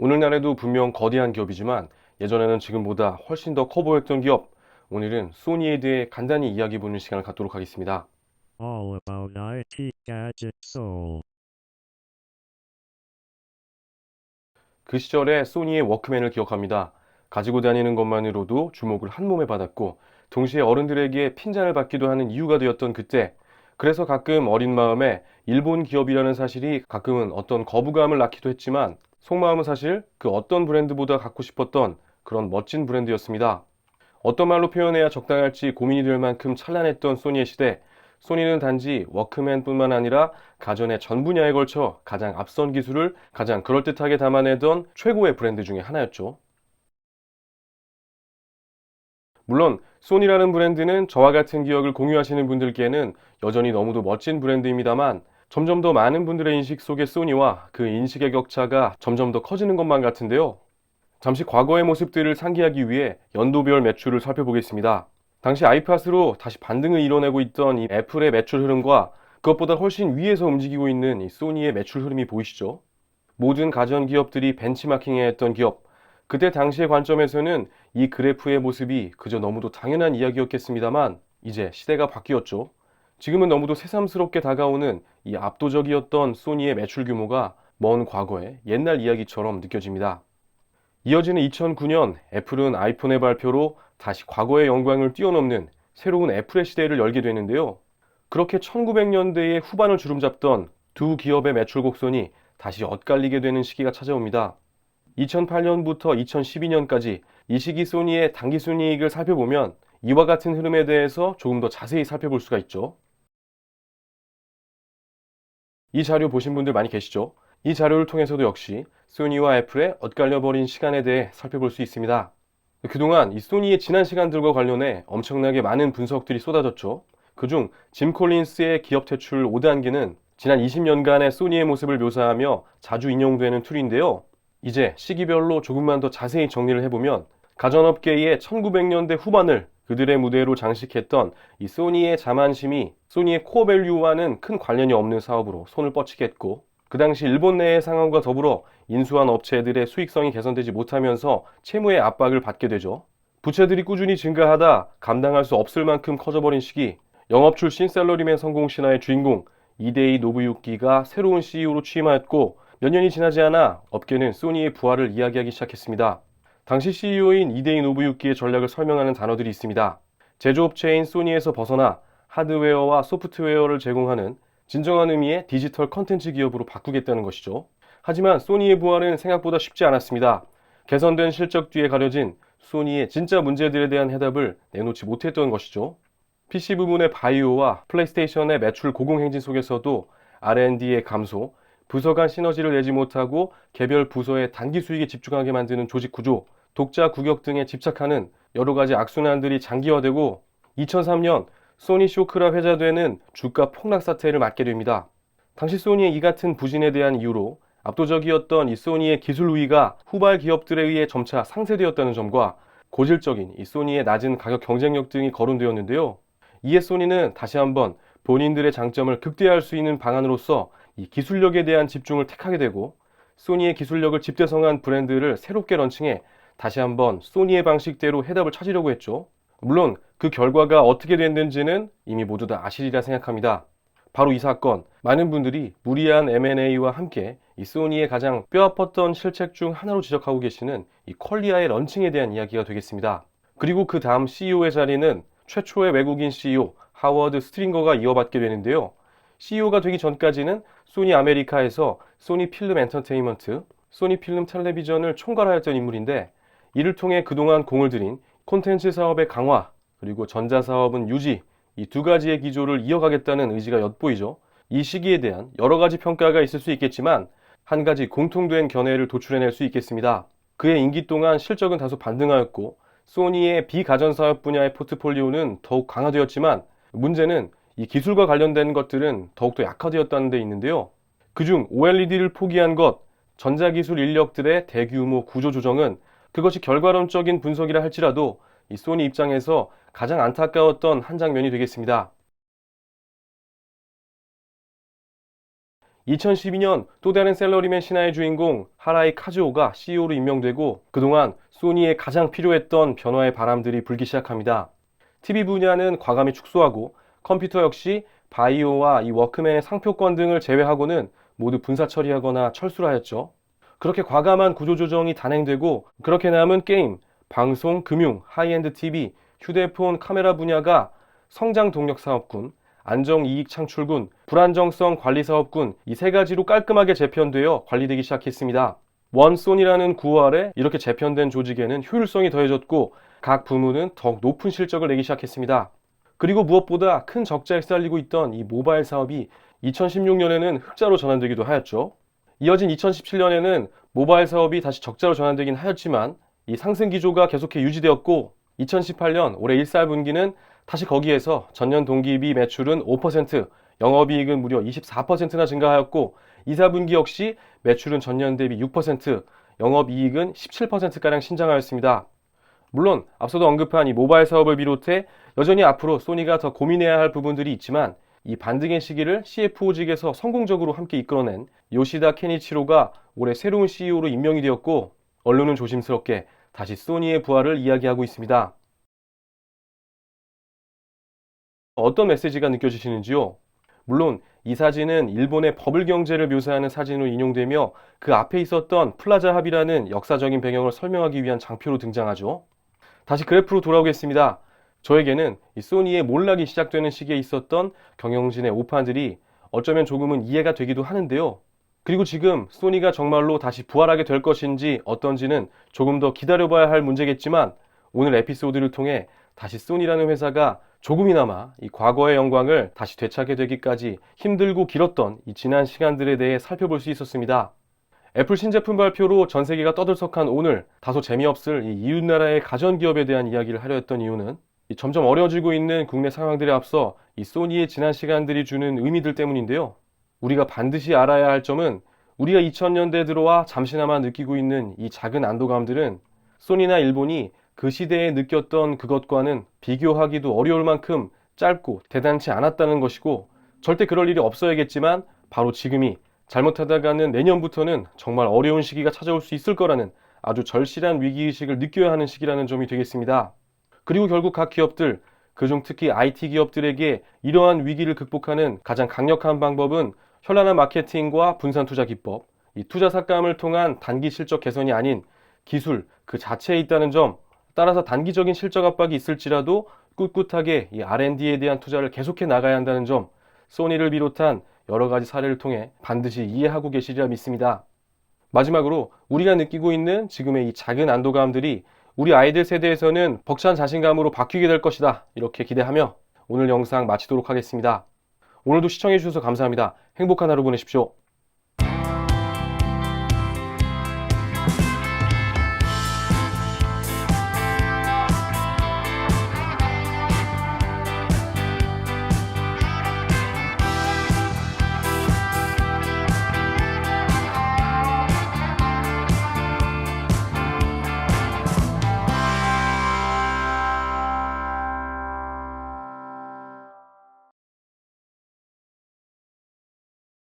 오늘날에도 분명 거대한 기업이지만 예전에는 지금보다 훨씬 더 커 보였던 기업. 오늘은 소니에 대해 간단히 이야기해보는 시간을 갖도록 하겠습니다. All about IT Gadget Soul. 그 시절에 소니의 워크맨을 기억합니다. 가지고 다니는 것만으로도 주목을 한 몸에 받았고 동시에 어른들에게 핀잔을 받기도 하는 이유가 되었던 그때. 그래서 가끔 어린 마음에 일본 기업이라는 사실이 가끔은 어떤 거부감을 낳기도 했지만 속마음은 사실 그 어떤 브랜드보다 갖고 싶었던 그런 멋진 브랜드였습니다. 어떤 말로 표현해야 적당할지 고민이 될 만큼 찬란했던 소니의 시대. 소니는 단지 워크맨뿐만 아니라 가전의 전 분야에 걸쳐 가장 앞선 기술을 가장 그럴듯하게 담아내던 최고의 브랜드 중에 하나였죠. 물론 소니라는 브랜드는 저와 같은 기억을 공유하시는 분들께는 여전히 너무도 멋진 브랜드입니다만 점점 더 많은 분들의 인식 속의 소니와 그 인식의 격차가 점점 더 커지는 것만 같은데요. 잠시 과거의 모습들을 상기하기 위해 연도별 매출을 살펴보겠습니다. 당시 아이팟으로 다시 반등을 이뤄내고 있던 이 애플의 매출 흐름과 그것보다 훨씬 위에서 움직이고 있는 이 소니의 매출 흐름이 보이시죠? 모든 가전 기업들이 벤치마킹해야 했던 기업. 그때 당시의 관점에서는 이 그래프의 모습이 그저 너무도 당연한 이야기였겠습니다만 이제 시대가 바뀌었죠. 지금은 너무도 새삼스럽게 다가오는 이 압도적이었던 소니의 매출 규모가 먼 과거의 옛날 이야기처럼 느껴집니다. 이어지는 2009년 애플은 아이폰의 발표로 다시 과거의 영광을 뛰어넘는 새로운 애플의 시대를 열게 되는데요. 그렇게 1900년대의 후반을 주름잡던 두 기업의 매출 곡선이 다시 엇갈리게 되는 시기가 찾아옵니다. 2008년부터 2012년까지 이 시기 소니의 당기순이익을 살펴보면 이와 같은 흐름에 대해서 조금 더 자세히 살펴볼 수가 있죠. 이 자료 보신 분들 많이 계시죠? 이 자료를 통해서도 역시 소니와 애플의 엇갈려버린 시간에 대해 살펴볼 수 있습니다. 그동안 이 소니의 지난 시간들과 관련해 엄청나게 많은 분석들이 쏟아졌죠. 그중 짐 콜린스의 기업 퇴출 5단계는 지난 20년간의 소니의 모습을 묘사하며 자주 인용되는 툴인데요. 이제 시기별로 조금만 더 자세히 정리를 해보면 가전업계의 1900년대 후반을 그들의 무대로 장식했던 이 소니의 자만심이 소니의 코어 밸류와는 큰 관련이 없는 사업으로 손을 뻗치게 했고, 그 당시 일본 내의 상황과 더불어 인수한 업체들의 수익성이 개선되지 못하면서 채무의 압박을 받게 되죠. 부채들이 꾸준히 증가하다 감당할 수 없을 만큼 커져버린 시기, 영업 출신 셀러리맨 성공 신화의 주인공 이데이 노부유키가 새로운 CEO로 취임하였고 몇 년이 지나지 않아 업계는 소니의 부활을 이야기하기 시작했습니다. 당시 CEO인 이데이 노부유키의 전략을 설명하는 단어들이 있습니다. 제조업체인 소니에서 벗어나 하드웨어와 소프트웨어를 제공하는 진정한 의미의 디지털 컨텐츠 기업으로 바꾸겠다는 것이죠. 하지만 소니의 부활은 생각보다 쉽지 않았습니다. 개선된 실적 뒤에 가려진 소니의 진짜 문제들에 대한 해답을 내놓지 못했던 것이죠. PC 부문의 바이오와 플레이스테이션의 매출 고공행진 속에서도 R&D의 감소, 부서 간 시너지를 내지 못하고 개별 부서의 단기 수익에 집중하게 만드는 조직 구조, 독자 구격 등에 집착하는 여러 가지 악순환들이 장기화되고 2003년 소니 쇼크라 회자되는 주가 폭락 사태를 맞게 됩니다. 당시 소니의 이 같은 부진에 대한 이유로 압도적이었던 이 소니의 기술 우위가 후발 기업들에 의해 점차 상쇄되었다는 점과 고질적인 이 소니의 낮은 가격 경쟁력 등이 거론되었는데요. 이에 소니는 다시 한번 본인들의 장점을 극대화할 수 있는 방안으로서 이 기술력에 대한 집중을 택하게 되고 소니의 기술력을 집대성한 브랜드를 새롭게 런칭해 다시 한번 소니의 방식대로 해답을 찾으려고 했죠. 물론 그 결과가 어떻게 됐는지는 이미 모두 다 아시리라 생각합니다. 바로 이 사건, 많은 분들이 무리한 M&A와 함께 이 소니의 가장 뼈아팠던 실책 중 하나로 지적하고 계시는 이 퀄리아의 런칭에 대한 이야기가 되겠습니다. 그리고 그 다음 CEO의 자리는 최초의 외국인 CEO 하워드 스트링거가 이어받게 되는데요. CEO가 되기 전까지는 소니 아메리카에서 소니 필름 엔터테인먼트, 소니 필름 텔레비전을 총괄하였던 인물인데 이를 통해 그동안 공을 들인 콘텐츠 사업의 강화, 그리고 전자사업은 유지, 이 두 가지의 기조를 이어가겠다는 의지가 엿보이죠. 이 시기에 대한 여러 가지 평가가 있을 수 있겠지만 한 가지 공통된 견해를 도출해낼 수 있겠습니다. 그의 임기 동안 실적은 다소 반등하였고 소니의 비가전 사업 분야의 포트폴리오는 더욱 강화되었지만 문제는 이 기술과 관련된 것들은 더욱더 약화되었다는 데 있는데요. 그중 OLED를 포기한 것, 전자기술 인력들의 대규모 구조 조정은 그것이 결과론적인 분석이라 할지라도 이 소니 입장에서 가장 안타까웠던 한 장면이 되겠습니다. 2012년 또 다른 셀러리맨 신화의 주인공 하라이 카즈오가 CEO로 임명되고 그동안 소니에 가장 필요했던 변화의 바람들이 불기 시작합니다. TV 분야는 과감히 축소하고 컴퓨터 역시 바이오와 이 워크맨의 상표권 등을 제외하고는 모두 분사 처리하거나 철수를 하였죠. 그렇게 과감한 구조조정이 단행되고 그렇게 남은 게임, 방송, 금융, 하이엔드 TV, 휴대폰, 카메라 분야가 성장 동력 사업군, 안정 이익 창출군, 불안정성 관리 사업군 이 세 가지로 깔끔하게 재편되어 관리되기 시작했습니다. 원 소니라는 구호 아래 이렇게 재편된 조직에는 효율성이 더해졌고 각 부문은 더욱 높은 실적을 내기 시작했습니다. 그리고 무엇보다 큰 적자에 시달리고 있던 이 모바일 사업이 2016년에는 흑자로 전환되기도 하였죠. 이어진 2017년에는 모바일 사업이 다시 적자로 전환되긴 하였지만 이 상승 기조가 계속해 유지되었고 2018년 올해 1사분기는 다시 거기에서 전년 동기비 매출은 5%, 영업이익은 무려 24%나 증가하였고 2사분기 역시 매출은 전년 대비 6%, 영업이익은 17%가량 신장하였습니다. 물론 앞서도 언급한 이 모바일 사업을 비롯해 여전히 앞으로 소니가 더 고민해야 할 부분들이 있지만 이 반등의 시기를 CFO직에서 성공적으로 함께 이끌어낸 요시다 케니치로가 올해 새로운 CEO로 임명이 되었고 언론은 조심스럽게 다시 소니의 부활을 이야기하고 있습니다. 어떤 메시지가 느껴지시는지요? 물론 이 사진은 일본의 버블 경제를 묘사하는 사진으로 인용되며 그 앞에 있었던 플라자 합의라는 역사적인 배경을 설명하기 위한 장표로 등장하죠. 다시 그래프로 돌아오겠습니다. 저에게는 이 소니의 몰락이 시작되는 시기에 있었던 경영진의 오판들이 어쩌면 조금은 이해가 되기도 하는데요. 그리고 지금 소니가 정말로 다시 부활하게 될 것인지 어떤지는 조금 더 기다려봐야 할 문제겠지만 오늘 에피소드를 통해 다시 소니라는 회사가 조금이나마 이 과거의 영광을 다시 되찾게 되기까지 힘들고 길었던 이 지난 시간들에 대해 살펴볼 수 있었습니다. 애플 신제품 발표로 전 세계가 떠들썩한 오늘 다소 재미없을 이 이웃나라의 가전기업에 대한 이야기를 하려 했던 이유는 점점 어려워지고 있는 국내 상황들에 앞서 이 소니의 지난 시간들이 주는 의미들 때문인데요. 우리가 반드시 알아야 할 점은 우리가 2000년대에 들어와 잠시나마 느끼고 있는 이 작은 안도감들은 소니나 일본이 그 시대에 느꼈던 그것과는 비교하기도 어려울 만큼 짧고 대단치 않았다는 것이고 절대 그럴 일이 없어야겠지만 바로 지금이 잘못하다가는 내년부터는 정말 어려운 시기가 찾아올 수 있을 거라는 아주 절실한 위기의식을 느껴야 하는 시기라는 점이 되겠습니다. 그리고 결국 각 기업들, 그중 특히 IT 기업들에게 이러한 위기를 극복하는 가장 강력한 방법은 현란한 마케팅과 분산 투자 기법, 이 투자 삭감을 통한 단기 실적 개선이 아닌 기술 그 자체에 있다는 점, 따라서 단기적인 실적 압박이 있을지라도 꿋꿋하게 이 R&D에 대한 투자를 계속해 나가야 한다는 점, 소니를 비롯한 여러 가지 사례를 통해 반드시 이해하고 계시리라 믿습니다. 마지막으로 우리가 느끼고 있는 지금의 이 작은 안도감들이 우리 아이들 세대에서는 벅찬 자신감으로 바뀌게 될 것이다. 이렇게 기대하며 오늘 영상 마치도록 하겠습니다. 오늘도 시청해주셔서 감사합니다. 행복한 하루 보내십시오.